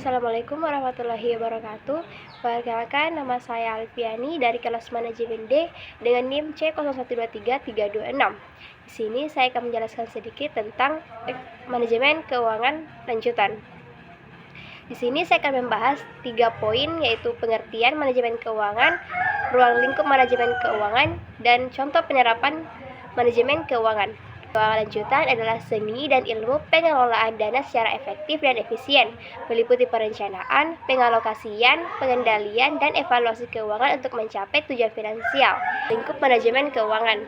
Assalamualaikum warahmatullahi wabarakatuh. Perkenalkan, nama saya Alfiani dari kelas manajemen D dengan NIM C012336. Di sini saya akan menjelaskan sedikit tentang manajemen keuangan lanjutan. Di sini saya akan membahas 3 poin, yaitu pengertian manajemen keuangan, ruang lingkup manajemen keuangan, dan contoh penerapan manajemen keuangan. Keuangan lanjutan adalah seni dan ilmu pengelolaan dana secara efektif dan efisien, meliputi perencanaan, pengalokasian, pengendalian, dan evaluasi keuangan untuk mencapai tujuan finansial. Lingkup manajemen keuangan.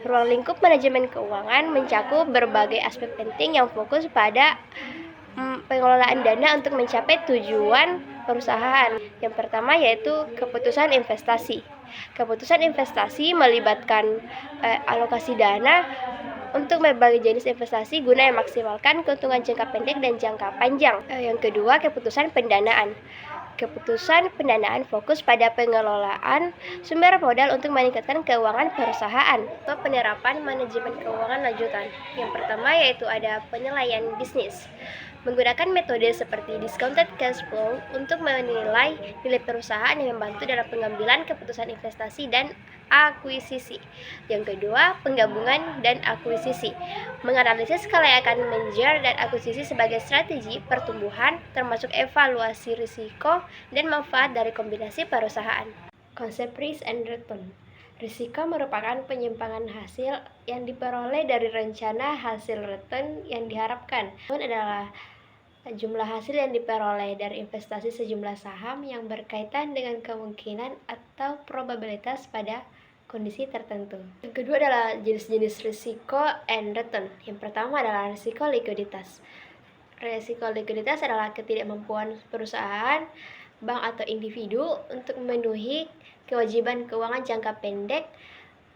Ruang lingkup manajemen keuangan mencakup berbagai aspek penting yang fokus pada pengelolaan dana untuk mencapai tujuan perusahaan. Yang pertama yaitu keputusan investasi. Keputusan investasi melibatkan alokasi dana untuk berbagai jenis investasi guna memaksimalkan keuntungan jangka pendek dan jangka panjang. Yang kedua, keputusan pendanaan. Keputusan pendanaan fokus pada pengelolaan sumber modal untuk meningkatkan keuangan perusahaan. Penerapan manajemen keuangan lanjutan. Yang pertama yaitu ada penilaian bisnis. Menggunakan metode seperti discounted cash flow untuk menilai nilai perusahaan yang membantu dalam pengambilan keputusan investasi dan akuisisi. Yang kedua, penggabungan dan akuisisi. Menganalisis kelayakan merger dan akuisisi sebagai strategi pertumbuhan, termasuk evaluasi risiko dan manfaat dari kombinasi perusahaan. Konsep risk and return. Risiko merupakan penyimpangan hasil yang diperoleh dari rencana hasil return yang diharapkan. Return adalah jumlah hasil yang diperoleh dari investasi sejumlah saham yang berkaitan dengan kemungkinan atau probabilitas pada kondisi tertentu. Yang kedua adalah jenis-jenis risiko and return. Yang pertama adalah risiko likuiditas. Risiko likuiditas adalah ketidakmampuan perusahaan, bank atau individu untuk memenuhi kewajiban keuangan jangka pendek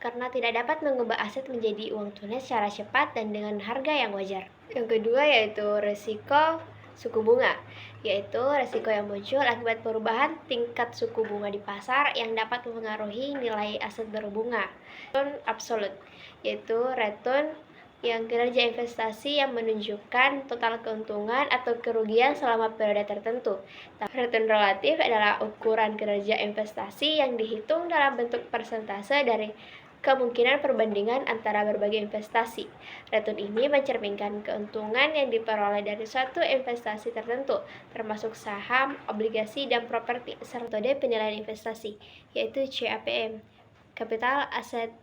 karena tidak dapat mengubah aset menjadi uang tunai secara cepat dan dengan harga yang wajar. Yang kedua yaitu risiko suku bunga, yaitu risiko yang muncul akibat perubahan tingkat suku bunga di pasar yang dapat mempengaruhi nilai aset berbunga. Return absolute, yaitu return yang kinerja investasi yang menunjukkan total keuntungan atau kerugian selama periode tertentu. Return relatif adalah ukuran kinerja investasi yang dihitung dalam bentuk persentase dari kemungkinan perbandingan antara berbagai investasi. Return ini mencerminkan keuntungan yang diperoleh dari suatu investasi tertentu, termasuk saham, obligasi, dan properti, serta metode penilaian investasi, yaitu CAPM. Capital Asset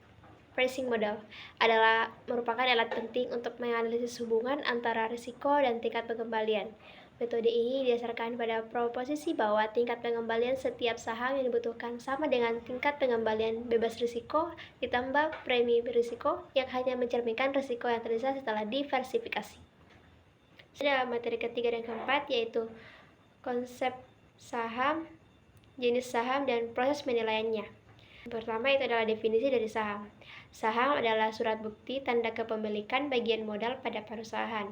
Pricing Model merupakan alat penting untuk menganalisis hubungan antara risiko dan tingkat pengembalian. Metode ini didasarkan pada proposisi bahwa tingkat pengembalian setiap saham yang dibutuhkan sama dengan tingkat pengembalian bebas risiko ditambah premi risiko yang hanya mencerminkan risiko yang tersisa setelah diversifikasi. Ada materi ketiga dan keempat yaitu konsep saham, jenis saham, dan proses penilaiannya. Pertama itu adalah definisi dari saham. Saham adalah surat bukti tanda kepemilikan bagian modal pada perusahaan.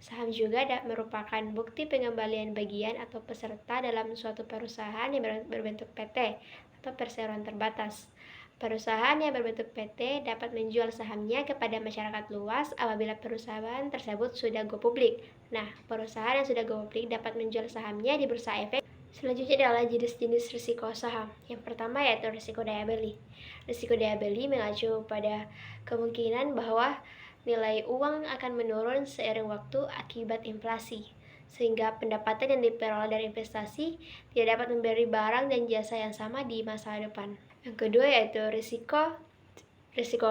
Saham juga merupakan bukti pengembalian bagian atau peserta dalam suatu perusahaan yang berbentuk PT atau perseroan terbatas. Perusahaan yang berbentuk PT dapat menjual sahamnya kepada masyarakat luas apabila perusahaan tersebut sudah go publik. Nah, perusahaan yang sudah go publik dapat menjual sahamnya di bursa efek. Selanjutnya adalah jenis-jenis risiko saham. Yang pertama yaitu risiko daya beli. Risiko daya beli mengacu pada kemungkinan bahwa nilai uang akan menurun seiring waktu akibat inflasi, sehingga pendapatan yang diperoleh dari investasi tidak dapat memberi barang dan jasa yang sama di masa depan. Yang kedua yaitu risiko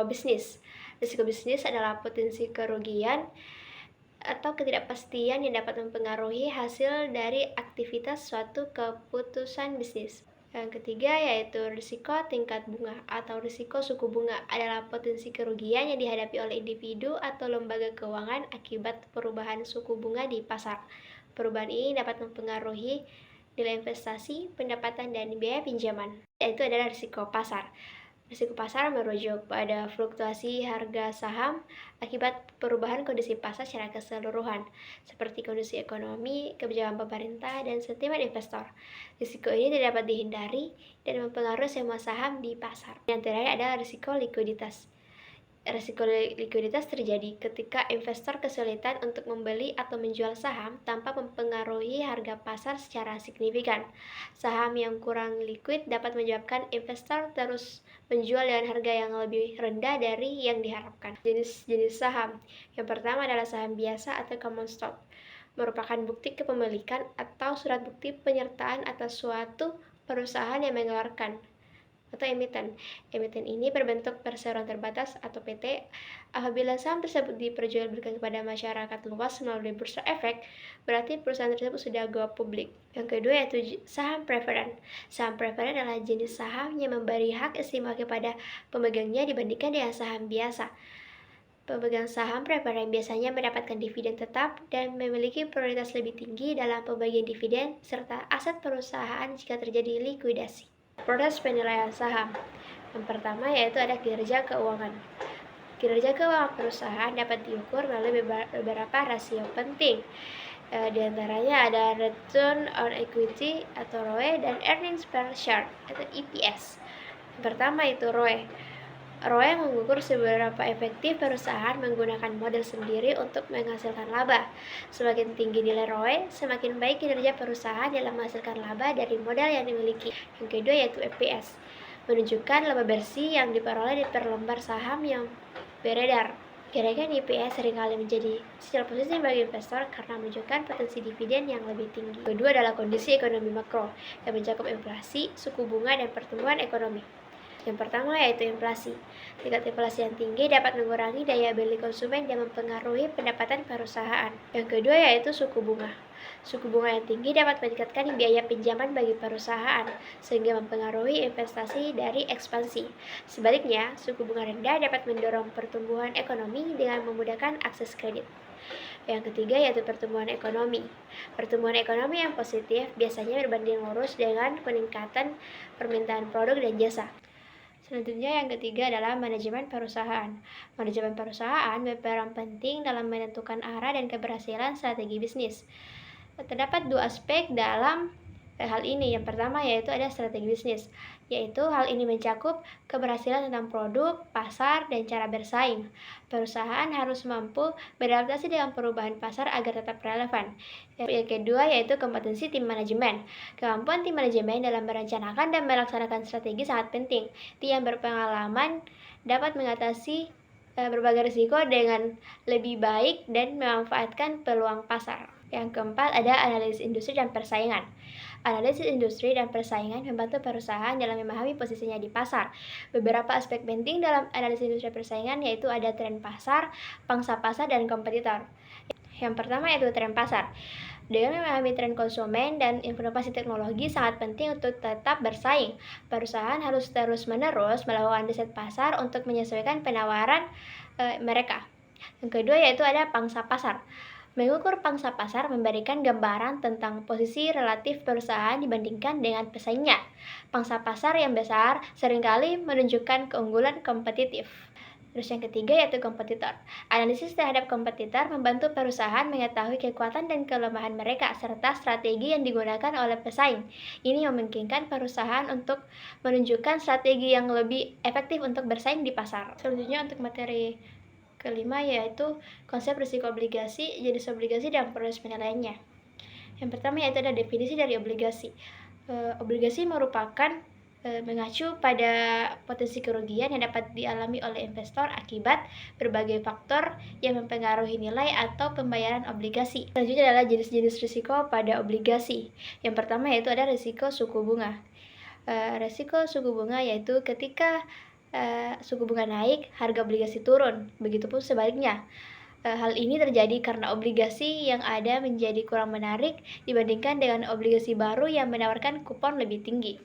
bisnis. Risiko bisnis adalah potensi kerugian atau ketidakpastian yang dapat mempengaruhi hasil dari aktivitas suatu keputusan bisnis. Yang ketiga yaitu risiko tingkat bunga atau risiko suku bunga adalah potensi kerugian yang dihadapi oleh individu atau lembaga keuangan akibat perubahan suku bunga di pasar. Perubahan ini dapat mempengaruhi nilai investasi, pendapatan, dan biaya pinjaman. Yaitu adalah risiko pasar. Risiko pasar merujuk pada fluktuasi harga saham akibat perubahan kondisi pasar secara keseluruhan, seperti kondisi ekonomi, kebijakan pemerintah, dan sentimen investor. Risiko ini tidak dapat dihindari dan mempengaruhi semua saham di pasar. Yang terakhir adalah risiko likuiditas. Risiko likuiditas terjadi ketika investor kesulitan untuk membeli atau menjual saham tanpa mempengaruhi harga pasar secara signifikan. Saham yang kurang liquid dapat menyebabkan investor terus menjual dengan harga yang lebih rendah dari yang diharapkan. Jenis-jenis saham. Yang pertama adalah saham biasa atau common stock, merupakan bukti kepemilikan atau surat bukti penyertaan atas suatu perusahaan yang mengeluarkan atau emiten. Emiten ini berbentuk perseroan terbatas atau PT. Apabila saham tersebut diperjualbelikan kepada masyarakat luas melalui bursa efek, berarti perusahaan tersebut sudah go publik. Yang kedua yaitu saham preferen. Saham preferen adalah jenis saham yang memberi hak istimewa kepada pemegangnya dibandingkan dengan saham biasa. Pemegang saham preferen biasanya mendapatkan dividen tetap dan memiliki prioritas lebih tinggi dalam pembagian dividen serta aset perusahaan jika terjadi likuidasi. Proses penilaian saham. Yang pertama yaitu ada kinerja keuangan. Kinerja keuangan perusahaan dapat diukur melalui beberapa rasio penting. Di antaranya ada return on equity atau ROE dan earnings per share atau EPS. Yang pertama itu ROE. ROE mengukur seberapa efektif perusahaan menggunakan modal sendiri untuk menghasilkan laba. Semakin tinggi nilai ROE, semakin baik kinerja perusahaan dalam menghasilkan laba dari modal yang dimiliki. Yang kedua yaitu EPS, menunjukkan laba bersih yang diperoleh per lembar saham yang beredar. Kenaikan EPS seringkali menjadi sinyal positif bagi investor karena menunjukkan potensi dividen yang lebih tinggi. Kedua adalah kondisi ekonomi makro yang mencakup inflasi, suku bunga, dan pertumbuhan ekonomi. Yang pertama yaitu inflasi. Tingkat inflasi yang tinggi dapat mengurangi daya beli konsumen dan mempengaruhi pendapatan perusahaan. Yang kedua yaitu suku bunga. Suku bunga yang tinggi dapat meningkatkan biaya pinjaman bagi perusahaan, sehingga mempengaruhi investasi dari ekspansi. Sebaliknya, suku bunga rendah dapat mendorong pertumbuhan ekonomi dengan memudahkan akses kredit. Yang ketiga yaitu pertumbuhan ekonomi. Pertumbuhan ekonomi yang positif biasanya berbanding lurus dengan peningkatan permintaan produk dan jasa. Selanjutnya yang ketiga adalah manajemen perusahaan. Manajemen perusahaan berperan penting dalam menentukan arah dan keberhasilan strategi bisnis. Terdapat dua aspek dalam hal ini. Yang pertama yaitu ada strategi bisnis, yaitu hal ini mencakup keberhasilan tentang produk, pasar, dan cara bersaing. Perusahaan harus mampu beradaptasi dengan perubahan pasar agar tetap relevan. Yang kedua yaitu kompetensi tim manajemen. Kemampuan tim manajemen dalam merencanakan dan melaksanakan strategi sangat penting. Tim yang berpengalaman dapat mengatasi berbagai risiko dengan lebih baik dan memanfaatkan peluang pasar. Yang keempat ada analisis industri dan persaingan. Analisis industri dan persaingan membantu perusahaan dalam memahami posisinya di pasar. Beberapa aspek penting dalam analisis industri dan persaingan yaitu ada tren pasar, pangsa pasar, dan kompetitor. Yang pertama yaitu tren pasar. Dengan memahami tren konsumen dan inovasi teknologi sangat penting untuk tetap bersaing. Perusahaan harus terus-menerus melakukan riset pasar untuk menyesuaikan penawaran mereka. Yang kedua yaitu ada pangsa pasar. Mengukur pangsa pasar memberikan gambaran tentang posisi relatif perusahaan dibandingkan dengan pesaingnya. Pangsa pasar yang besar seringkali menunjukkan keunggulan kompetitif. Terus yang ketiga yaitu kompetitor. Analisis terhadap kompetitor membantu perusahaan mengetahui kekuatan dan kelemahan mereka serta strategi yang digunakan oleh pesaing. Ini memungkinkan perusahaan untuk menunjukkan strategi yang lebih efektif untuk bersaing di pasar. Selanjutnya untuk materi kelima yaitu konsep risiko obligasi, jenis obligasi, dan proses penilaiannya. Yang pertama yaitu ada definisi dari obligasi. Obligasi merupakan mengacu pada potensi kerugian yang dapat dialami oleh investor akibat berbagai faktor yang mempengaruhi nilai atau pembayaran obligasi. Selanjutnya adalah jenis-jenis risiko pada obligasi. Yang pertama yaitu ada risiko suku bunga. Risiko suku bunga yaitu ketika suku bunga naik, harga obligasi turun. Begitupun sebaliknya. Hal ini terjadi karena obligasi yang ada menjadi kurang menarik dibandingkan dengan obligasi baru yang menawarkan kupon lebih tinggi.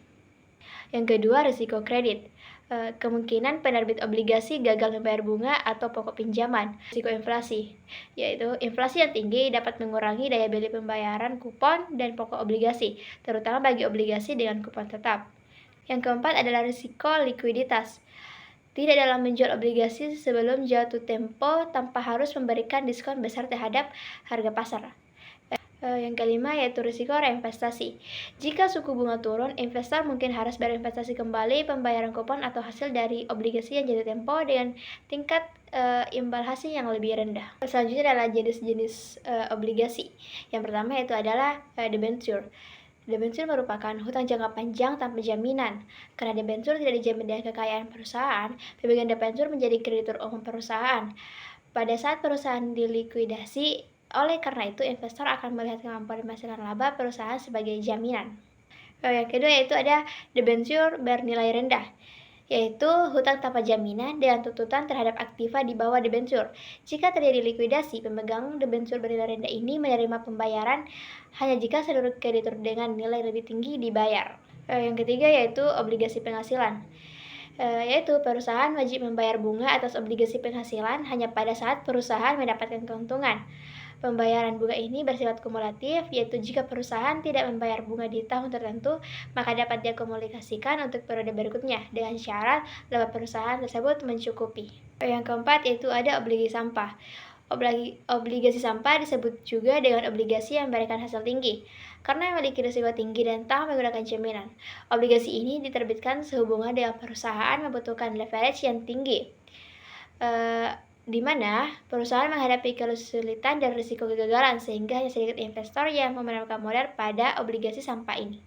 Yang kedua, risiko kredit. Kemungkinan penerbit obligasi gagal membayar bunga atau pokok pinjaman. Risiko inflasi, yaitu inflasi yang tinggi dapat mengurangi daya beli pembayaran kupon dan pokok obligasi, terutama bagi obligasi dengan kupon tetap. Yang keempat adalah risiko likuiditas. Tidak dalam menjual obligasi sebelum jatuh tempo tanpa harus memberikan diskon besar terhadap harga pasar. Yang kelima yaitu risiko reinvestasi. Jika suku bunga turun, investor mungkin harus berinvestasi kembali pembayaran kupon atau hasil dari obligasi yang jatuh tempo dengan tingkat imbal hasil yang lebih rendah. Selanjutnya adalah jenis-jenis obligasi. Yang pertama yaitu adalah debenture. Debenture merupakan hutang jangka panjang tanpa jaminan. Karena debenture tidak dijamin dengan kekayaan perusahaan, pemegang debenture menjadi kreditur umum perusahaan. Pada saat perusahaan dilikuidasi, oleh karena itu investor akan melihat kemampuan menghasilkan laba perusahaan sebagai jaminan. Yang kedua yaitu ada debenture bernilai rendah, yaitu hutang tanpa jaminan dengan tuntutan terhadap aktiva di bawah debenture. Jika terjadi likuidasi, pemegang debenture bernilai rendah ini menerima pembayaran hanya jika seluruh kreditur dengan nilai lebih tinggi dibayar. Yang ketiga yaitu obligasi penghasilan, yaitu perusahaan wajib membayar bunga atas obligasi penghasilan hanya pada saat perusahaan mendapatkan keuntungan. Pembayaran bunga ini bersifat kumulatif, yaitu jika perusahaan tidak membayar bunga di tahun tertentu, maka dapat diakumulasikan untuk periode berikutnya dengan syarat laba perusahaan tersebut mencukupi. Yang keempat yaitu ada obligasi sampah. Obligasi sampah disebut juga dengan obligasi yang memberikan hasil tinggi, karena memiliki risiko tinggi dan tak menggunakan jaminan. Obligasi ini diterbitkan sehubungan dengan perusahaan membutuhkan leverage yang tinggi, di mana perusahaan menghadapi kesulitan dan risiko kegagalan, sehingga hanya sedikit investor yang menemukan modal pada obligasi sampah ini.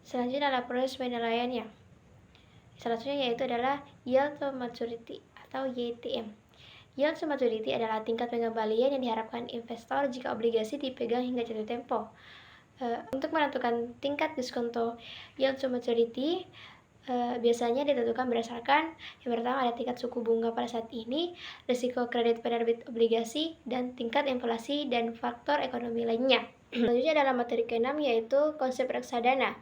Selanjutnya adalah proses penilaiannya. Salah satunya yaitu adalah yield to maturity atau YTM. Yield to maturity adalah tingkat pengembalian yang diharapkan investor jika obligasi dipegang hingga jatuh tempo. Untuk menentukan tingkat diskonto yield to maturity, biasanya ditentukan berdasarkan yang pertama ada tingkat suku bunga pada saat ini, risiko kredit penerbit obligasi, dan tingkat inflasi dan faktor ekonomi lainnya. Selanjutnya adalah materi ke-6 yaitu konsep reksadana.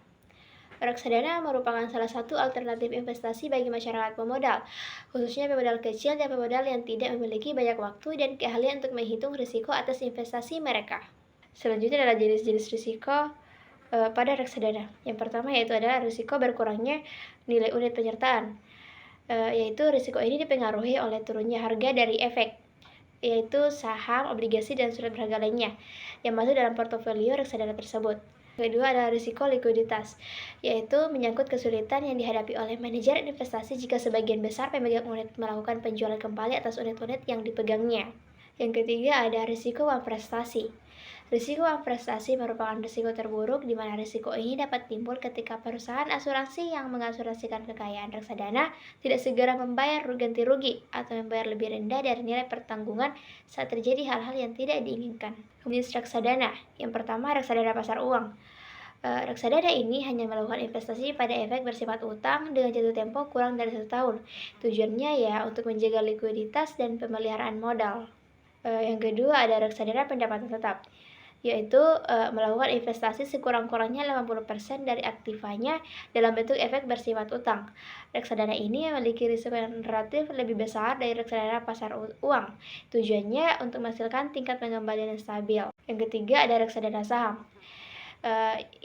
Reksadana merupakan salah satu alternatif investasi bagi masyarakat pemodal, khususnya pemodal kecil dan pemodal yang tidak memiliki banyak waktu dan keahlian untuk menghitung risiko atas investasi mereka. Selanjutnya adalah jenis-jenis risiko pada reksadana. Yang pertama yaitu adalah risiko berkurangnya nilai unit penyertaan, yaitu risiko ini dipengaruhi oleh turunnya harga dari efek, yaitu saham, obligasi, dan surat berharga lainnya yang masuk dalam portofolio reksadana tersebut. Kedua adalah risiko likuiditas, yaitu menyangkut kesulitan yang dihadapi oleh manajer investasi jika sebagian besar pemegang unit melakukan penjualan kembali atas unit-unit yang dipegangnya. Yang ketiga ada risiko uang prestasi. Risiko uang prestasi merupakan risiko terburuk di mana risiko ini dapat timbul ketika perusahaan asuransi yang mengasuransikan kekayaan reksadana tidak segera membayar ganti rugi atau membayar lebih rendah dari nilai pertanggungan saat terjadi hal-hal yang tidak diinginkan. Kemudian reksadana. Yang pertama reksadana pasar uang. Reksadana ini hanya melakukan investasi pada efek bersifat utang dengan jatuh tempo kurang dari 1 tahun. Tujuannya ya untuk menjaga likuiditas dan pemeliharaan modal. Yang kedua ada reksadana pendapatan tetap, yaitu melakukan investasi sekurang-kurangnya 50% dari aktivanya dalam bentuk efek bersifat utang. Reksadana ini memiliki risiko yang relatif lebih besar dari reksadana pasar uang. Tujuannya untuk menghasilkan tingkat pengembalian yang stabil. Yang ketiga ada reksadana saham.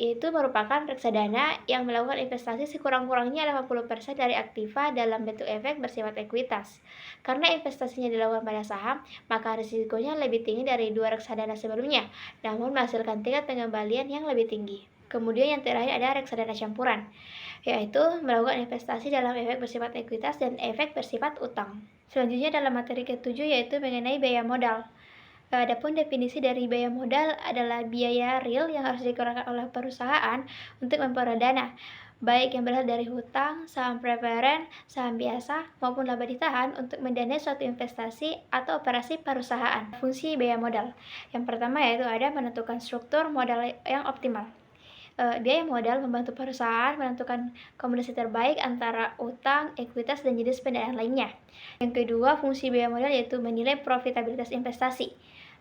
Itu merupakan reksadana yang melakukan investasi sekurang-kurangnya 50% dari aktiva dalam bentuk efek bersifat ekuitas. Karena investasinya dilakukan pada saham, maka risikonya lebih tinggi dari dua reksadana sebelumnya, namun menghasilkan tingkat pengembalian yang lebih tinggi. Kemudian yang terakhir ada reksadana campuran, yaitu melakukan investasi dalam efek bersifat ekuitas dan efek bersifat utang. Selanjutnya dalam materi ke-7 yaitu mengenai biaya modal. Adapun definisi dari biaya modal adalah biaya real yang harus dikeluarkan oleh perusahaan untuk memperoleh dana, baik yang berasal dari hutang, saham preferen, saham biasa, maupun laba ditahan untuk mendanai suatu investasi atau operasi perusahaan. Fungsi biaya modal. Yang pertama yaitu ada menentukan struktur modal yang optimal. Biaya modal membantu perusahaan menentukan kombinasi terbaik antara utang, ekuitas, dan jenis pendanaan lainnya. Yang kedua, fungsi biaya modal yaitu menilai profitabilitas investasi.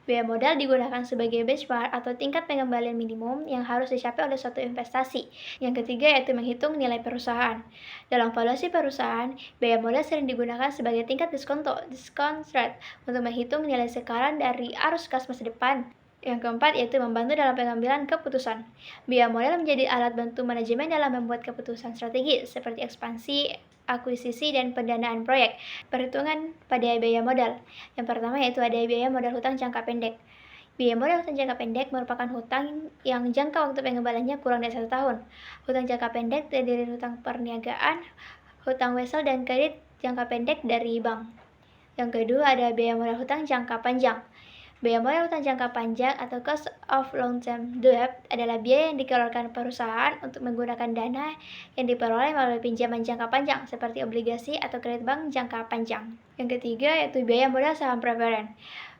Biaya modal digunakan sebagai benchmark atau tingkat pengembalian minimum yang harus dicapai oleh suatu investasi. Yang ketiga yaitu menghitung nilai perusahaan. Dalam valuasi perusahaan, biaya modal sering digunakan sebagai tingkat discount rate untuk menghitung nilai sekarang dari arus kas masa depan. Yang keempat yaitu membantu dalam pengambilan keputusan. Biaya modal menjadi alat bantu manajemen dalam membuat keputusan strategi seperti ekspansi, akuisisi, dan pendanaan proyek. Perhitungan pada biaya modal. Yang pertama yaitu ada biaya modal hutang jangka pendek, Biaya modal hutang jangka pendek merupakan hutang yang jangka waktu pengembaliannya kurang dari 1 tahun. Hutang jangka pendek terdiri dari hutang perniagaan, hutang wesel, dan kredit jangka pendek dari bank. Yang kedua ada biaya modal hutang jangka panjang. Biaya modal hutang jangka panjang atau cost of long-term debt adalah biaya yang dikeluarkan perusahaan untuk menggunakan dana yang diperoleh melalui pinjaman jangka panjang seperti obligasi atau kredit bank jangka panjang. Yang ketiga yaitu biaya modal saham preferen.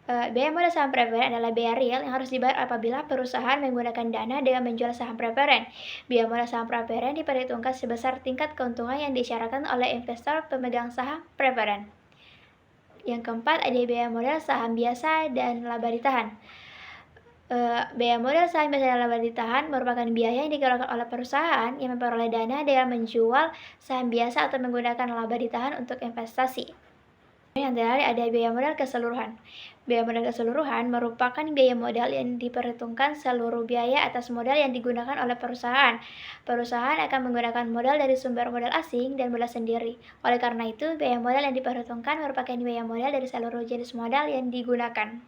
Biaya modal saham preferen adalah biaya real yang harus dibayar apabila perusahaan menggunakan dana dengan menjual saham preferen. Biaya modal saham preferen diperhitungkan sebesar tingkat keuntungan yang disyaratkan oleh investor pemegang saham preferen. Yang keempat ada biaya modal saham biasa dan laba ditahan. Biaya modal saham biasa dan laba ditahan merupakan biaya yang dikeluarkan oleh perusahaan yang memperoleh dana dengan menjual saham biasa atau menggunakan laba ditahan untuk investasi. Yang terakhir ada biaya modal keseluruhan. Biaya modal keseluruhan merupakan biaya modal yang diperhitungkan seluruh biaya atas modal yang digunakan oleh perusahaan. Perusahaan akan menggunakan modal dari sumber modal asing dan modal sendiri. Oleh karena itu, biaya modal yang diperhitungkan merupakan biaya modal dari seluruh jenis modal yang digunakan.